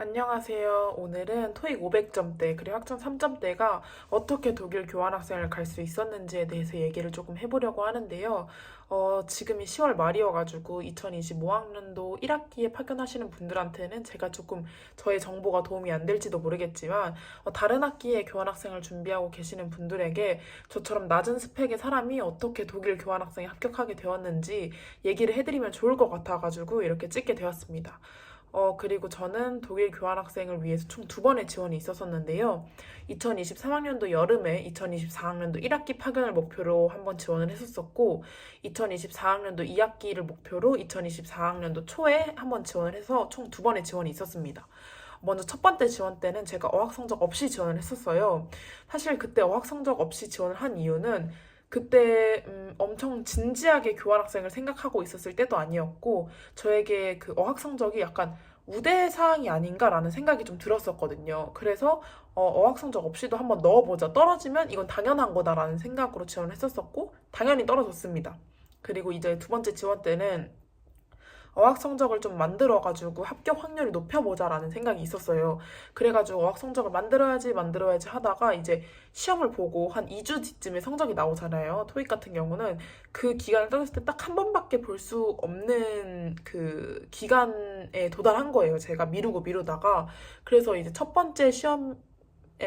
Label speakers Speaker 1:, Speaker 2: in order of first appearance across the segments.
Speaker 1: 안녕하세요. 오늘은 토익 500점대 그리고 학점 3점대가 어떻게 독일 교환학생을 갈 수 있었는지에 대해서 얘기를 조금 해보려고 하는데요. 지금이 10월 말이어가지고 2025학년도 1학기에 파견하시는 분들한테는 제가 조금 저의 정보가 도움이 안 될지도 모르겠지만 다른 학기에 교환학생을 준비하고 계시는 분들에게 저처럼 낮은 스펙의 사람이 어떻게 독일 교환학생에 합격하게 되었는지 얘기를 해드리면 좋을 것 같아가지고 이렇게 찍게 되었습니다. 그리고 저는 독일 교환학생을 위해서 총 두 번의 지원이 있었었는데요. 2023학년도 여름에 2024학년도 1학기 파견을 목표로 한 번 지원을 했었었고, 2024학년도 2학기를 목표로 2024학년도 초에 한 번 지원을 해서 총 두 번의 지원이 있었습니다. 먼저 첫 번째 지원 때는 제가 어학 성적 없이 지원을 했었어요. 사실 그때 어학 성적 없이 지원을 한 이유는 그때 엄청 진지하게 교환학생을 생각하고 있었을 때도 아니었고 저에게 그 어학 성적이 약간 우대 사항이 아닌가라는 생각이 좀 들었었거든요. 그래서 어학 성적 없이도 한번 넣어보자. 떨어지면 이건 당연한 거다라는 생각으로 지원을 했었었고 당연히 떨어졌습니다. 그리고 이제 두 번째 지원 때는 어학 성적을 좀 만들어가지고 합격 확률을 높여보자라는 생각이 있었어요. 그래가지고 어학 성적을 만들어야지 하다가 이제 시험을 보고 한 2주 뒤쯤에 성적이 나오잖아요. 토익 같은 경우는 그 기간을 따졌을 때 딱 한 번밖에 볼 수 없는 그 기간에 도달한 거예요. 제가 미루다가. 그래서 이제 첫 번째 시험에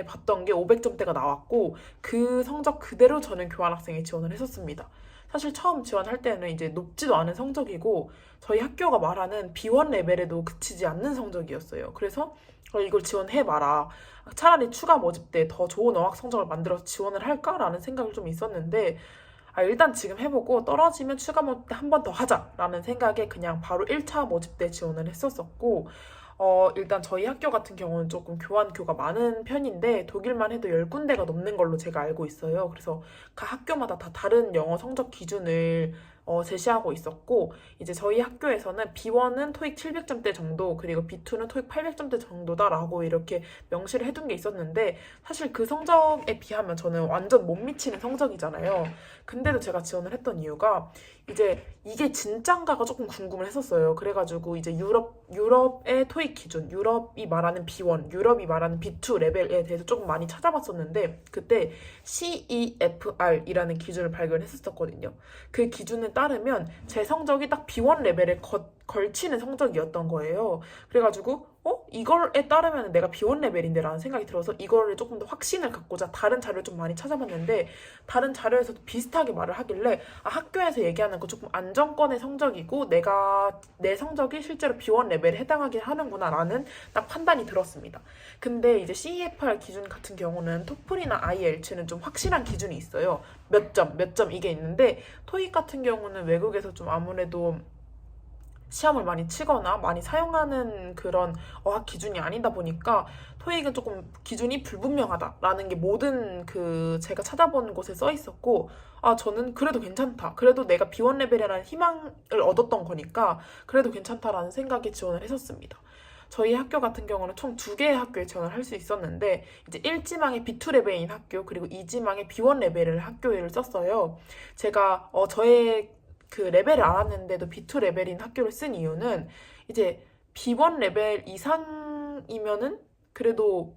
Speaker 1: 봤던 게 500점대가 나왔고 그 성적 그대로 저는 교환학생에 지원을 했었습니다. 사실 처음 지원할 때는 이제 높지도 않은 성적이고 저희 학교가 말하는 B1 레벨에도 그치지 않는 성적이었어요. 그래서 이걸 지원해봐라. 차라리 추가 모집 때 더 좋은 어학 성적을 만들어서 지원을 할까라는 생각이 좀 있었는데 일단 지금 해보고 떨어지면 추가 모집 때 한 번 더 하자라는 생각에 그냥 바로 1차 모집 때 지원을 했었었고 일단 저희 학교 같은 경우는 조금 교환교가 많은 편인데 독일만 해도 10군데가 넘는 걸로 제가 알고 있어요. 그래서 각 학교마다 다 다른 영어 성적 기준을 제시하고 있었고 이제 저희 학교에서는 B1은 토익 700점대 정도 그리고 B2는 토익 800점대 정도다라고 이렇게 명시를 해둔 게 있었는데 사실 그 성적에 비하면 저는 완전 못 미치는 성적이잖아요. 근데도 제가 지원을 했던 이유가 이제 이게 진짠가가 조금 궁금을 했었어요. 그래가지고 이제 유럽의 토익 기준, 유럽이 말하는 B1, 유럽이 말하는 B2 레벨에 대해서 조금 많이 찾아봤었는데 그때 CEFR이라는 기준을 발견했었거든요. 그 기준에 따르면 제 성적이 딱 B1 레벨에 걸치는 성적이었던 거예요. 그래가지고 이걸에 따르면 내가 B1 레벨인데 라는 생각이 들어서 이거를 조금 더 확신을 갖고자 다른 자료를 좀 많이 찾아봤는데 다른 자료에서도 비슷하게 말을 하길래 학교에서 얘기하는 거 조금 안정권의 성적이고 내 성적이 실제로 B1 레벨에 해당하긴 하는구나 라는 딱 판단이 들었습니다. 근데 이제 CEFR 기준 같은 경우는 토플이나 IELTS는 좀 확실한 기준이 있어요. 몇 점 이게 있는데 토익 같은 경우는 외국에서 좀 아무래도 시험을 많이 치거나 많이 사용하는 그런 어학 기준이 아니다 보니까 토익은 조금 기준이 불분명하다라는 게 모든 그 제가 찾아본 곳에 써 있었고 저는 그래도 괜찮다. 그래도 내가 B1 레벨이라는 희망을 얻었던 거니까 그래도 괜찮다라는 생각에 지원을 했었습니다. 저희 학교 같은 경우는 총 두 개의 학교에 지원을 할 수 있었는데 이제 1지망의 B2 레벨인 학교 그리고 2지망의 B1 레벨을 학교를 썼어요. 제가 저의 그 레벨을 알았는데도 B2 레벨인 학교를 쓴 이유는 이제 B1 레벨 이상이면은 그래도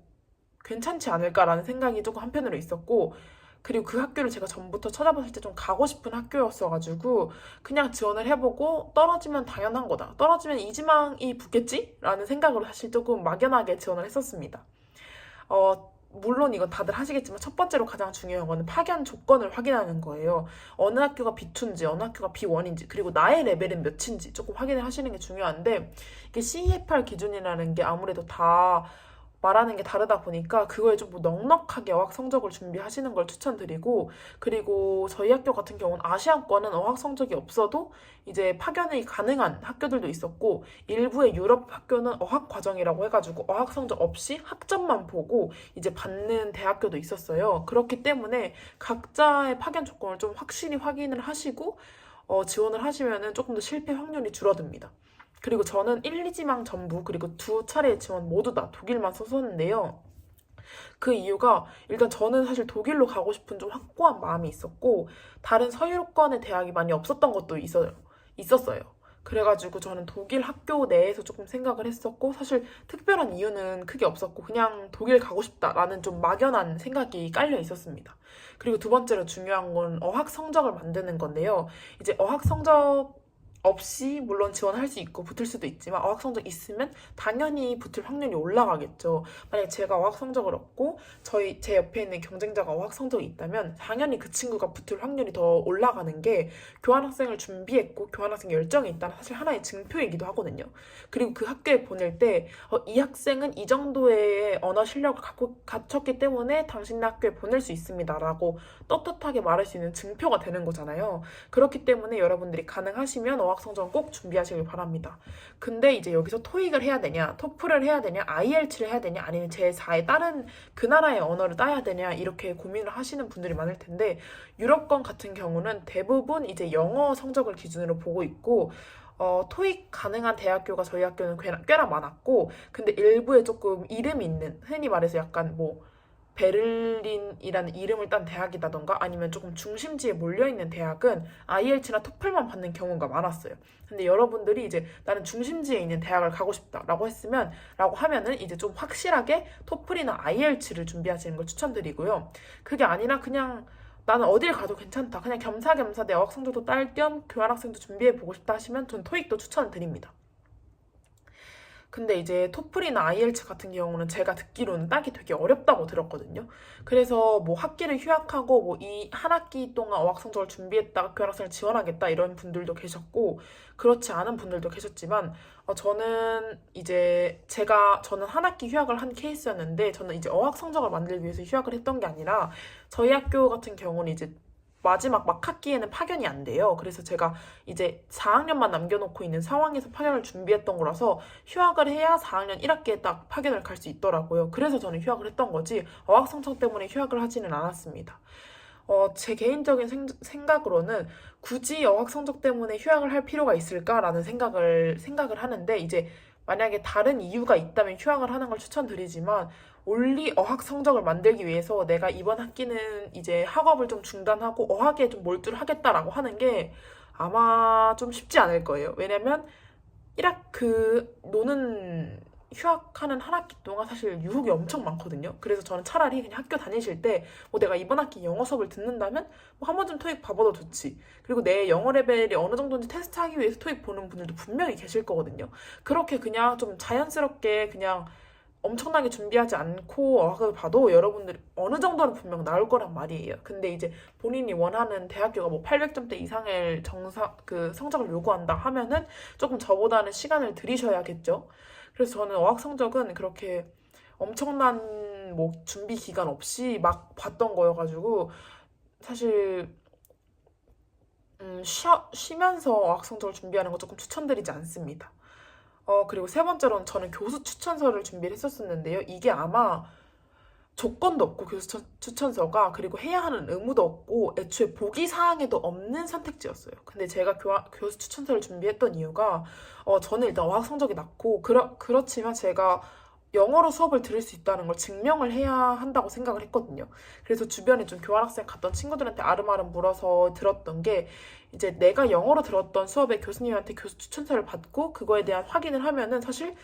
Speaker 1: 괜찮지 않을까라는 생각이 조금 한편으로 있었고 그리고 그 학교를 제가 전부터 찾아봤을 때 좀 가고 싶은 학교였어가지고 그냥 지원을 해보고 떨어지면 당연한 거다. 떨어지면 이지망이 붙겠지? 라는 생각으로 사실 조금 막연하게 지원을 했었습니다. 물론 이건 다들 하시겠지만 첫 번째로 가장 중요한 거는 파견 조건을 확인하는 거예요. 어느 학교가 B2인지 어느 학교가 B1인지 그리고 나의 레벨은 몇인지 조금 확인을 하시는 게 중요한데 이게 CEFR 기준이라는 게 아무래도 다 말하는 게 다르다 보니까 그거에 좀 넉넉하게 어학 성적을 준비하시는 걸 추천드리고 그리고 저희 학교 같은 경우는 아시안권은 어학 성적이 없어도 이제 파견이 가능한 학교들도 있었고 일부의 유럽 학교는 어학 과정이라고 해가지고 어학 성적 없이 학점만 보고 이제 받는 대학교도 있었어요. 그렇기 때문에 각자의 파견 조건을 좀 확실히 확인을 하시고 지원을 하시면은 조금 더 실패 확률이 줄어듭니다. 그리고 저는 1, 2지망 전부 그리고 두 차례의 지원 모두 다 독일만 썼었는데요. 그 이유가 일단 저는 사실 독일로 가고 싶은 좀 확고한 마음이 있었고 다른 서유권의 대학이 많이 없었던 것도 있었어요. 그래가지고 저는 독일 학교 내에서 조금 생각을 했었고, 사실 특별한 이유는 크게 없었고, 그냥 독일 가고 싶다라는 좀 막연한 생각이 깔려 있었습니다. 그리고 두 번째로 중요한 건 어학 성적을 만드는 건데요. 이제 어학 성적 없이 물론 지원할 수 있고 붙을 수도 있지만 어학 성적 있으면 당연히 붙을 확률이 올라가겠죠. 만약에 제가 어학 성적을 얻고 제 옆에 있는 경쟁자가 어학 성적이 있다면 당연히 그 친구가 붙을 확률이 더 올라가는 게 교환학생을 준비했고 교환학생 열정이 있다는 사실 하나의 증표이기도 하거든요. 그리고 그 학교에 보낼 때 이 학생은 이 정도의 언어 실력을 갖췄기 때문에 당신네 학교에 보낼 수 있습니다라고 떳떳하게 말할 수 있는 증표가 되는 거잖아요. 그렇기 때문에 여러분들이 가능하시면 어학 성적은 꼭 준비하시길 바랍니다. 근데 이제 여기서 토익을 해야 되냐, 토플을 해야 되냐, IELTS를 해야 되냐, 아니면 제4의 다른 그 나라의 언어를 따야 되냐 이렇게 고민을 하시는 분들이 많을 텐데 유럽권 같은 경우는 대부분 이제 영어 성적을 기준으로 보고 있고 토익 가능한 대학교가 저희 학교는 꽤나 많았고 근데 일부에 조금 이름 있는 흔히 말해서 약간 뭐 베를린이라는 이름을 딴 대학이라던가 아니면 조금 중심지에 몰려있는 대학은 IELTS나 토플만 받는 경우가 많았어요. 근데 여러분들이 이제 나는 중심지에 있는 대학을 가고 싶다라고 하면은 이제 좀 확실하게 토플이나 IELTS를 준비하시는 걸 추천드리고요. 그게 아니라 그냥 나는 어딜 가도 괜찮다. 그냥 겸사겸사 내 어학 성적도 딸 겸 교환학생도 준비해보고 싶다 하시면 전 토익도 추천드립니다. 근데 이제 토플이나 IELTS 같은 경우는 제가 듣기로는 따기 되게 어렵다고 들었거든요. 그래서 뭐 학기를 휴학하고 뭐 이 한 학기 동안 어학 성적을 준비했다가 교환학생을 지원하겠다 이런 분들도 계셨고 그렇지 않은 분들도 계셨지만 저는 한 학기 휴학을 한 케이스였는데 저는 이제 어학 성적을 만들기 위해서 휴학을 했던 게 아니라 저희 학교 같은 경우는 이제 마지막 막학기에는 파견이 안 돼요. 그래서 제가 이제 4학년만 남겨놓고 있는 상황에서 파견을 준비했던 거라서 휴학을 해야 4학년 1학기에 딱 파견을 갈 수 있더라고요. 그래서 저는 휴학을 했던 거지 어학 성적 때문에 휴학을 하지는 않았습니다. 제 개인적인 생각으로는 굳이 어학 성적 때문에 휴학을 할 필요가 있을까라는 생각을 하는데 이제 만약에 다른 이유가 있다면 휴학을 하는 걸 추천드리지만 올리 어학 성적을 만들기 위해서 내가 이번 학기는 이제 학업을 좀 중단하고 어학에 좀 몰두를 하겠다라고 하는 게 아마 좀 쉽지 않을 거예요. 왜냐면 휴학하는 한 학기 동안 사실 유혹이 엄청 많거든요. 그래서 저는 차라리 그냥 학교 다니실 때 뭐 내가 이번 학기 영어 수업을 듣는다면 뭐 한 번쯤 토익 봐봐도 좋지. 그리고 내 영어 레벨이 어느 정도인지 테스트하기 위해서 토익 보는 분들도 분명히 계실 거거든요. 그렇게 그냥 좀 자연스럽게 그냥 엄청나게 준비하지 않고 어학을 봐도 여러분들 어느 정도는 분명 나올 거란 말이에요. 근데 이제 본인이 원하는 대학교가 뭐 800점대 이상의 그 성적을 요구한다 하면은 조금 저보다는 시간을 들이셔야겠죠. 그래서 저는 어학 성적은 그렇게 엄청난 뭐 준비 기간 없이 막 봤던 거여가지고 사실 쉬면서 어학 성적을 준비하는 거 조금 추천드리지 않습니다. 그리고 세 번째로는 저는 교수 추천서를 준비를 했었었는데요. 이게 아마 조건도 없고 교수 추천서가 그리고 해야 하는 의무도 없고 애초에 보기 사항에도 없는 선택지였어요. 근데 제가 교수 추천서를 준비했던 이유가 저는 일단 어학 성적이 낮고 그렇지만 제가 영어로 수업을 들을 수 있다는 걸 증명을 해야 한다고 생각을 했거든요. 그래서 주변에 좀 교환학생 갔던 친구들한테 아름아름 물어서 들었던 게 이제 내가 영어로 들었던 수업에 교수님한테 교수 추천서를 받고 그거에 대한 확인을 하면은 사실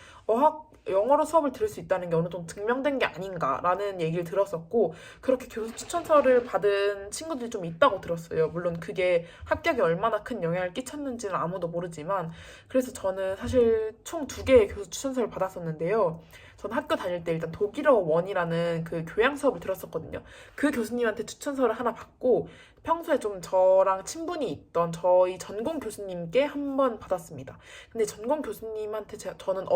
Speaker 1: 영어로 수업을 들을 수 있다는 게 어느 정도 증명된 게 아닌가라는 얘기를 들었었고 그렇게 교수 추천서를 받은 친구들이 좀 있다고 들었어요. 물론 그게 합격에 얼마나 큰 영향을 끼쳤는지는 아무도 모르지만 그래서 저는 사실 총 2개의 교수 추천서를 받았었는데요. 저는 학교 다닐 때 일단 독일어 원이라는 그 교양 수업을 들었었거든요. 그 교수님한테 추천서를 하나 받고 평소에 좀 저랑 친분이 있던 저희 전공 교수님께 한 번 받았습니다. 근데 전공 교수님한테 저는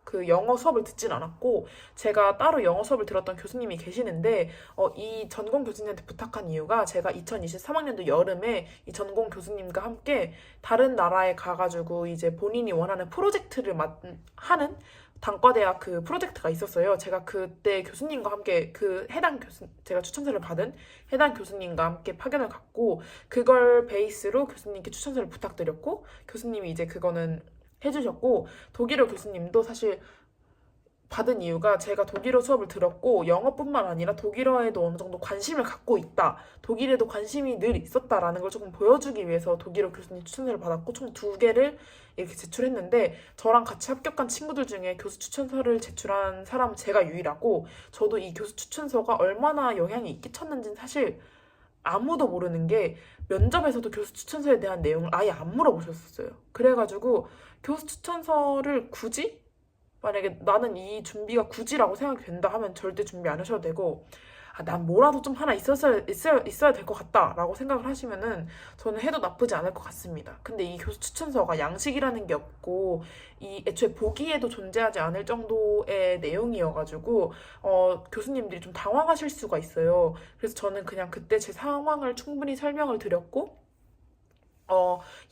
Speaker 1: 그 영어 수업을 듣진 않았고 제가 따로 영어 수업을 들었던 교수님이 계시는데 이 전공 교수님한테 부탁한 이유가 제가 2023학년도 여름에 이 전공 교수님과 함께 다른 나라에 가가지고 이제 본인이 원하는 프로젝트를 하는 단과대학 그 프로젝트가 있었어요. 제가 그때 교수님과 함께 제가 추천서를 받은 해당 교수님과 함께 파견을 갔고 그걸 베이스로 교수님께 추천서를 부탁드렸고 교수님이 이제 그거는 해주셨고 독일어 교수님도 사실 받은 이유가 제가 독일어 수업을 들었고 영어뿐만 아니라 독일어에도 어느 정도 관심을 갖고 있다. 독일에도 관심이 늘 있었다라는 걸 조금 보여주기 위해서 독일어 교수님 추천서를 받았고 총 2개를 이렇게 제출했는데 저랑 같이 합격한 친구들 중에 교수 추천서를 제출한 사람은 제가 유일하고 저도 이 교수 추천서가 얼마나 영향이 끼쳤는지는 사실 아무도 모르는 게 면접에서도 교수 추천서에 대한 내용을 아예 안 물어보셨었어요. 그래가지고 교수 추천서를 굳이 만약에 나는 이 준비가 굳이라고 생각이 된다 하면 절대 준비 안 하셔도 되고 난 뭐라도 좀 하나 있어야 될 것 같다라고 생각을 하시면은 저는 해도 나쁘지 않을 것 같습니다. 근데 이 교수 추천서가 양식이라는 게 없고 이 애초에 보기에도 존재하지 않을 정도의 내용이어가지고 교수님들이 좀 당황하실 수가 있어요. 그래서 저는 그냥 그때 제 상황을 충분히 설명을 드렸고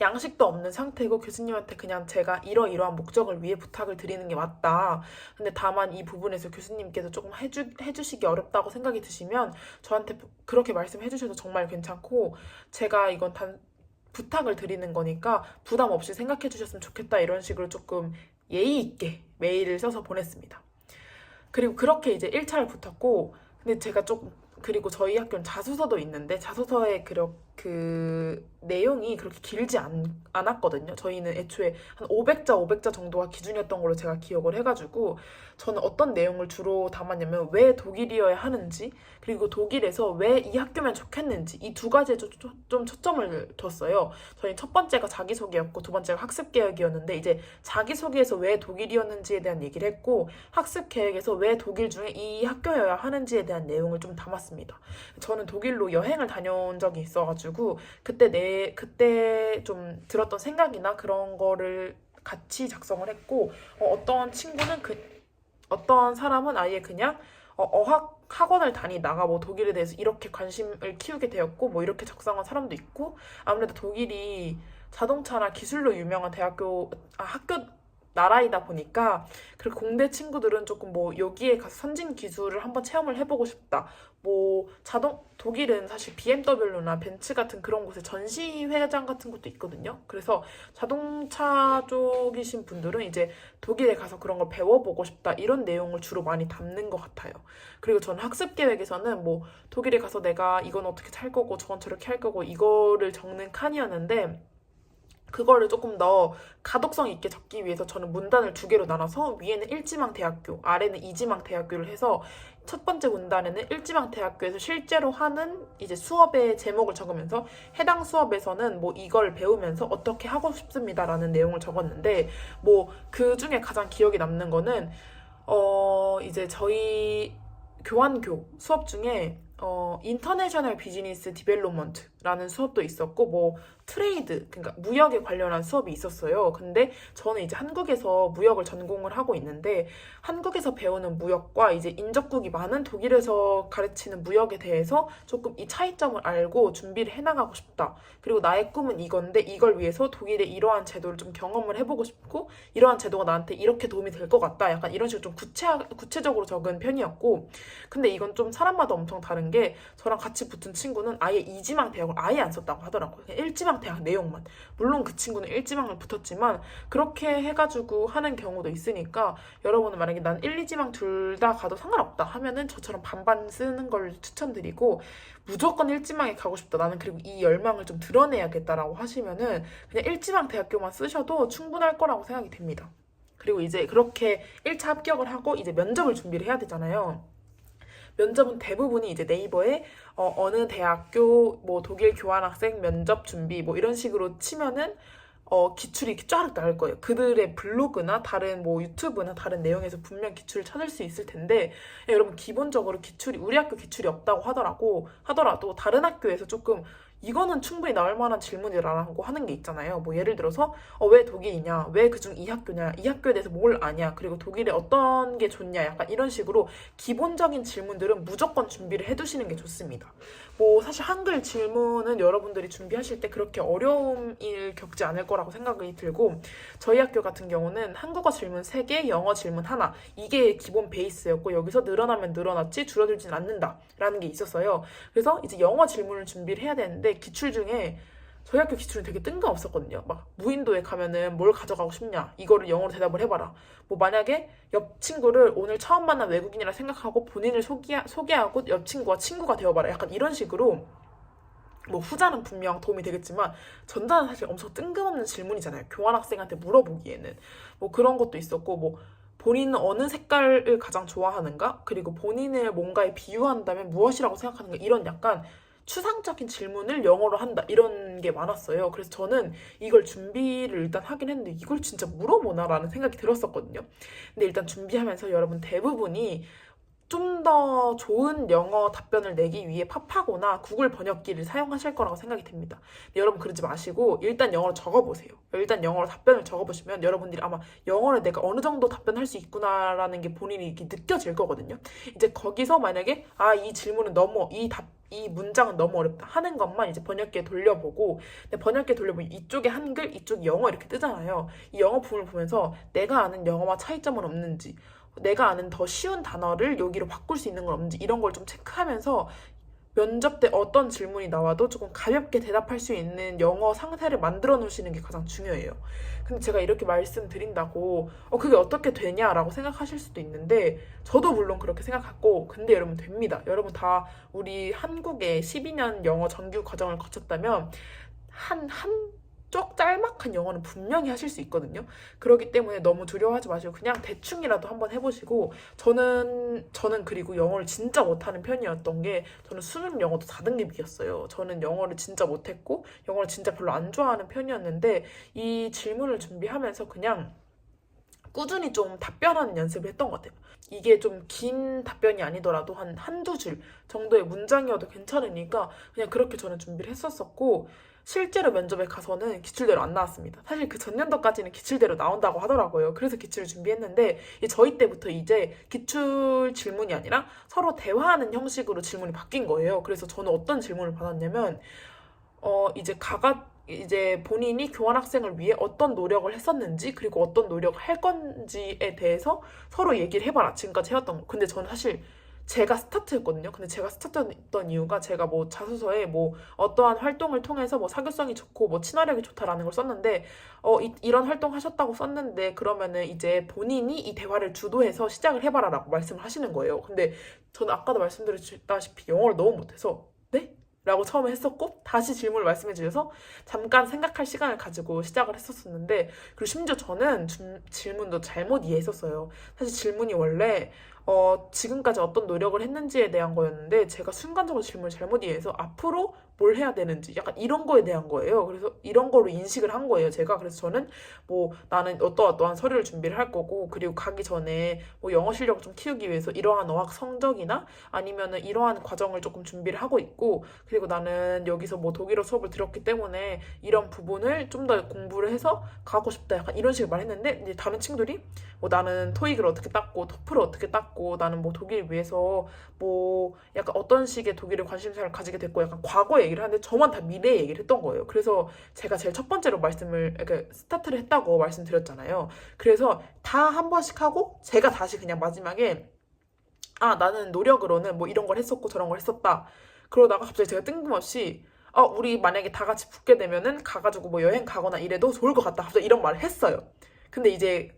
Speaker 1: 양식도 없는 상태고 교수님한테 그냥 제가 이러이러한 목적을 위해 부탁을 드리는 게 맞다. 근데 다만 이 부분에서 교수님께서 조금 해주시기 어렵다고 생각이 드시면 저한테 그렇게 말씀해 주셔도 정말 괜찮고 제가 이건 부탁을 드리는 거니까 부담 없이 생각해 주셨으면 좋겠다 이런 식으로 조금 예의 있게 메일을 써서 보냈습니다. 그리고 그렇게 이제 1차를 붙었고 근데 제가 조금 그리고 저희 학교는 자소서도 있는데 자소서의 그 내용이 그렇게 길지 않았거든요. 저희는 애초에 한 500자 정도가 기준이었던 걸로 제가 기억을 해가지고 저는 어떤 내용을 주로 담았냐면 왜 독일이어야 하는지 그리고 독일에서 왜 이 학교면 좋겠는지 이 2가지에 좀 초점을 뒀어요. 저희 첫 번째가 자기소개였고 두 번째가 학습계획이었는데 이제 자기소개에서 왜 독일이었는지에 대한 얘기를 했고 학습계획에서 왜 독일 중에 이 학교여야 하는지에 대한 내용을 좀 담았습니다. 저는 독일로 여행을 다녀온 적이 있어가지고 그때 좀 들었던 생각이나 그런 거를 같이 작성을 했고 어떤 사람은 아예 그냥 어학 학원을 다니다가 뭐 독일에 대해서 이렇게 관심을 키우게 되었고 뭐 이렇게 작성한 사람도 있고 아무래도 독일이 자동차나 기술로 유명한 학교 나라이다 보니까 그리고 공대 친구들은 조금 뭐 여기에 가서 선진 기술을 한번 체험을 해보고 싶다. 뭐 독일은 사실 BMW나 벤츠 같은 그런 곳에 전시회장 같은 것도 있거든요. 그래서 자동차 쪽이신 분들은 이제 독일에 가서 그런 걸 배워보고 싶다. 이런 내용을 주로 많이 담는 것 같아요. 그리고 저는 학습 계획에서는 뭐 독일에 가서 내가 이건 어떻게 할 거고 저건 저렇게 할 거고 이거를 적는 칸이었는데 그거를 조금 더 가독성 있게 적기 위해서 저는 문단을 2개로 나눠서 위에는 1지망 대학교, 아래는 2지망 대학교를 해서 첫 번째 문단에는 1지망 대학교에서 실제로 하는 이제 수업의 제목을 적으면서 해당 수업에서는 뭐 이걸 배우면서 어떻게 하고 싶습니다라는 내용을 적었는데 뭐 그 중에 가장 기억에 남는 거는 이제 저희 교환교 수업 중에 인터내셔널 비즈니스 디벨롭먼트라는 수업도 있었고 뭐 트레이드 그러니까 무역에 관련한 수업이 있었어요. 근데 저는 이제 한국에서 무역을 전공을 하고 있는데 한국에서 배우는 무역과 이제 인접국이 많은 독일에서 가르치는 무역에 대해서 조금 이 차이점을 알고 준비를 해나가고 싶다. 그리고 나의 꿈은 이건데 이걸 위해서 독일의 이러한 제도를 좀 경험을 해보고 싶고 이러한 제도가 나한테 이렇게 도움이 될 것 같다. 약간 이런 식으로 좀 구체적으로 적은 편이었고 근데 이건 좀 사람마다 엄청 다른 게 저랑 같이 붙은 친구는 아예 2지망 대학을 아예 안 썼다고 하더라고요. 그냥 1지망 대학 내용만. 물론 그 친구는 1지망을 붙었지만 그렇게 해가지고 하는 경우도 있으니까 여러분은 만약에 난 1, 2지망 둘 다 가도 상관없다 하면은 저처럼 반반 쓰는 걸 추천드리고 무조건 1지망에 가고 싶다. 나는 그리고 이 열망을 좀 드러내야겠다라고 하시면은 그냥 1지망 대학교만 쓰셔도 충분할 거라고 생각이 됩니다. 그리고 이제 그렇게 1차 합격을 하고 이제 면접을 준비를 해야 되잖아요. 면접은 대부분이 이제 네이버에 어느 대학교 뭐 독일 교환학생 면접 준비 뭐 이런 식으로 치면은 기출이 이렇게 쫙 나올 거예요. 그들의 블로그나 다른 뭐 유튜브나 다른 내용에서 분명 기출을 찾을 수 있을 텐데 여러분 기본적으로 우리 학교 기출이 없다고 하더라도 다른 학교에서 조금 이거는 충분히 나올 만한 질문이라고 하는 게 있잖아요. 뭐 예를 들어서 왜 독일이냐, 왜 그중 이 학교냐, 이 학교에 대해서 뭘 아냐, 그리고 독일에 어떤 게 좋냐, 약간 이런 식으로 기본적인 질문들은 무조건 준비를 해두시는 게 좋습니다. 뭐 사실 한글 질문은 여러분들이 준비하실 때 그렇게 어려움을 겪지 않을 거라고 생각이 들고 저희 학교 같은 경우는 한국어 질문 3개, 영어 질문 1 이게 기본 베이스였고 여기서 늘어나면 늘어났지 줄어들진 않는다라는 게 있었어요. 그래서 이제 영어 질문을 준비를 해야 되는데 기출 중에 저희 학교 기출은 되게 뜬금없었거든요. 막 무인도에 가면은 뭘 가져가고 싶냐, 이거를 영어로 대답을 해봐라. 뭐 만약에 옆 친구를 오늘 처음 만난 외국인이라 생각하고 본인을 소개하고 옆 친구와 친구가 되어봐라. 약간 이런 식으로, 뭐 후자는 분명 도움이 되겠지만 전자는 사실 엄청 뜬금없는 질문이잖아요. 교환학생한테 물어보기에는. 뭐 그런 것도 있었고, 뭐 본인은 어느 색깔을 가장 좋아하는가? 그리고 본인을 뭔가에 비유한다면 무엇이라고 생각하는가? 이런 약간 추상적인 질문을 영어로 한다, 이런 게 많았어요. 그래서 저는 이걸 준비를 일단 하긴 했는데 이걸 진짜 물어보나라는 생각이 들었었거든요. 근데 일단 준비하면서 여러분 대부분이 좀 더 좋은 영어 답변을 내기 위해 팝하거나 구글 번역기를 사용하실 거라고 생각이 됩니다. 근데 여러분 그러지 마시고 일단 영어로 적어보세요. 일단 영어로 답변을 적어보시면 여러분들이 아마 영어를 내가 어느 정도 답변할 수 있구나라는 게 본인이 이렇게 느껴질 거거든요. 이제 거기서 만약에 이 질문은 너무 이 문장은 너무 어렵다 하는 것만 이제 번역기에 돌려보고, 근데 번역기에 돌려보면 이쪽에 한글, 이쪽에 영어 이렇게 뜨잖아요. 이 영어 부분을 보면서 내가 아는 영어와 차이점은 없는지, 내가 아는 더 쉬운 단어를 여기로 바꿀 수 있는 건 없는지, 이런 걸 좀 체크하면서 면접 때 어떤 질문이 나와도 조금 가볍게 대답할 수 있는 영어 상태를 만들어 놓으시는 게 가장 중요해요. 근데 제가 이렇게 말씀드린다고 그게 어떻게 되냐라고 생각하실 수도 있는데, 저도 물론 그렇게 생각하고, 근데 여러분 됩니다. 여러분 다 우리 한국의 12년 영어 정규 과정을 거쳤다면 한쪽 짤막한 영어는 분명히 하실 수 있거든요. 그렇기 때문에 너무 두려워하지 마시고 그냥 대충이라도 한번 해보시고, 저는 그리고 영어를 진짜 못하는 편이었던 게, 저는 수능 영어도 4등급이었어요. 저는 영어를 진짜 못했고 영어를 진짜 별로 안 좋아하는 편이었는데, 이 질문을 준비하면서 그냥 꾸준히 좀 답변하는 연습을 했던 것 같아요. 이게 좀 긴 답변이 아니더라도 한두 줄 정도의 문장이어도 괜찮으니까 그냥 그렇게 저는 준비를 했었었고, 실제로 면접에 가서는 기출대로 안 나왔습니다. 사실 그 전년도까지는 기출대로 나온다고 하더라고요. 그래서 기출을 준비했는데, 저희 때부터 이제 기출 질문이 아니라 서로 대화하는 형식으로 질문이 바뀐 거예요. 그래서 저는 어떤 질문을 받았냐면, 이제 본인이 교환학생을 위해 어떤 노력을 했었는지, 그리고 어떤 노력을 할 건지에 대해서 서로 얘기를 해봐라. 지금까지 해왔던 거. 근데 저는 사실 제가 스타트였거든요. 근데 제가 스타트했던 이유가, 제가 뭐 자소서에 뭐 어떠한 활동을 통해서 뭐 사교성이 좋고 뭐 친화력이 좋다라는 걸 썼는데, 이런 활동 하셨다고 썼는데 그러면은 이제 본인이 이 대화를 주도해서 시작을 해봐라라고 말씀을 하시는 거예요. 근데 저는 아까도 말씀드렸다시피 영어를 너무 못해서 네? 라고 처음에 했었고, 다시 질문을 말씀해 주셔서 잠깐 생각할 시간을 가지고 시작을 했었는데, 그리고 심지어 저는 질문도 잘못 이해했었어요. 사실 질문이 원래 지금까지 어떤 노력을 했는지에 대한 거였는데, 제가 순간적으로 질문을 잘못 이해해서 앞으로 뭘 해야 되는지 약간 이런 거에 대한 거예요. 그래서 이런 거로 인식을 한 거예요, 제가. 그래서 저는 뭐 나는 어떠한 서류를 준비를 할 거고, 그리고 가기 전에 뭐 영어 실력을 좀 키우기 위해서 이러한 어학 성적이나 아니면은 이러한 과정을 조금 준비를 하고 있고, 그리고 나는 여기서 뭐 독일어 수업을 들었기 때문에 이런 부분을 좀 더 공부를 해서 가고 싶다, 약간 이런 식으로 말했는데, 이제 다른 친구들이 뭐 나는 토익을 어떻게 땄고 토플을 어떻게 땄고, 나는 뭐 독일 위해서 뭐 약간 어떤 식의 독일에 관심사를 가지게 됐고, 약간 과거 얘기를 하는데 저만 다 미래 얘기를 했던 거예요. 그래서 제가 제일 첫 번째로 스타트를 했다고 말씀드렸잖아요. 그래서 다 한 번씩 하고 제가 다시 그냥 마지막에 나는 노력으로는 뭐 이런 걸 했었고 저런 걸 했었다. 그러다가 갑자기 제가 뜬금없이 우리 만약에 다 같이 붙게 되면은 가가지고 뭐 여행 가거나 이래도 좋을 것 같다, 갑자기 이런 말을 했어요. 근데 이제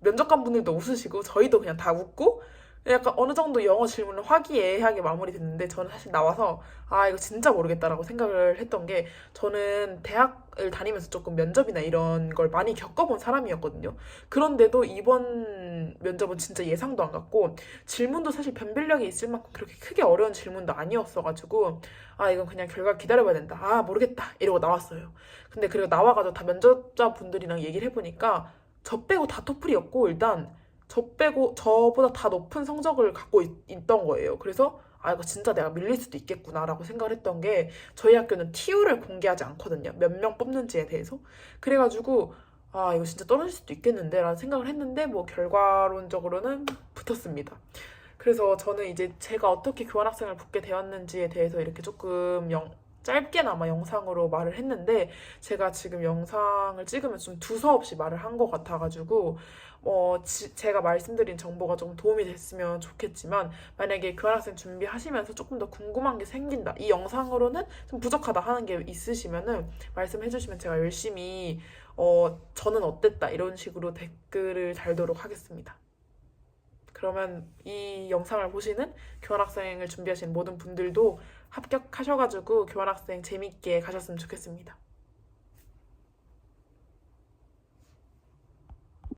Speaker 1: 면접관 분들도 웃으시고 저희도 그냥 다 웃고, 약간 어느 정도 영어 질문을 화기애애하게 마무리됐는데, 저는 사실 나와서 이거 진짜 모르겠다라고 생각을 했던 게, 저는 대학을 다니면서 조금 면접이나 이런 걸 많이 겪어본 사람이었거든요. 그런데도 이번 면접은 진짜 예상도 안 갔고, 질문도 사실 변별력이 있을 만큼 그렇게 크게 어려운 질문도 아니었어가지고, 이건 그냥 결과 기다려봐야 된다, 모르겠다 이러고 나왔어요. 근데 그리고 나와가지고 다 면접자분들이랑 얘기를 해보니까 저 빼고 다 토플이었고, 일단 저 빼고 저보다 다 높은 성적을 갖고 있던 거예요. 그래서 이거 진짜 내가 밀릴 수도 있겠구나라고 생각을 했던 게, 저희 학교는 TU를 공개하지 않거든요. 몇 명 뽑는지에 대해서. 그래가지고 이거 진짜 떨어질 수도 있겠는데 라는 생각을 했는데, 뭐 결과론적으로는 붙었습니다. 그래서 저는 이제 제가 어떻게 교환학생을 붙게 되었는지에 대해서 이렇게 조금 짧게나마 영상으로 말을 했는데 제가 지금 영상을 찍으면서 좀 두서없이 말을 한 것 같아가지고 제가 말씀드린 정보가 좀 도움이 됐으면 좋겠지만 만약에 교환학생 준비하시면서 조금 더 궁금한 게 생긴다. 이 영상으로는 좀 부족하다 하는 게 있으시면은 말씀해 주시면 제가 열심히 저는 어땠다 이런 식으로 댓글을 달도록 하겠습니다. 그러면 이 영상을 보시는 교환학생을 준비하시는 모든 분들도 합격하셔가지고 교환학생 재밌게 가셨으면 좋겠습니다.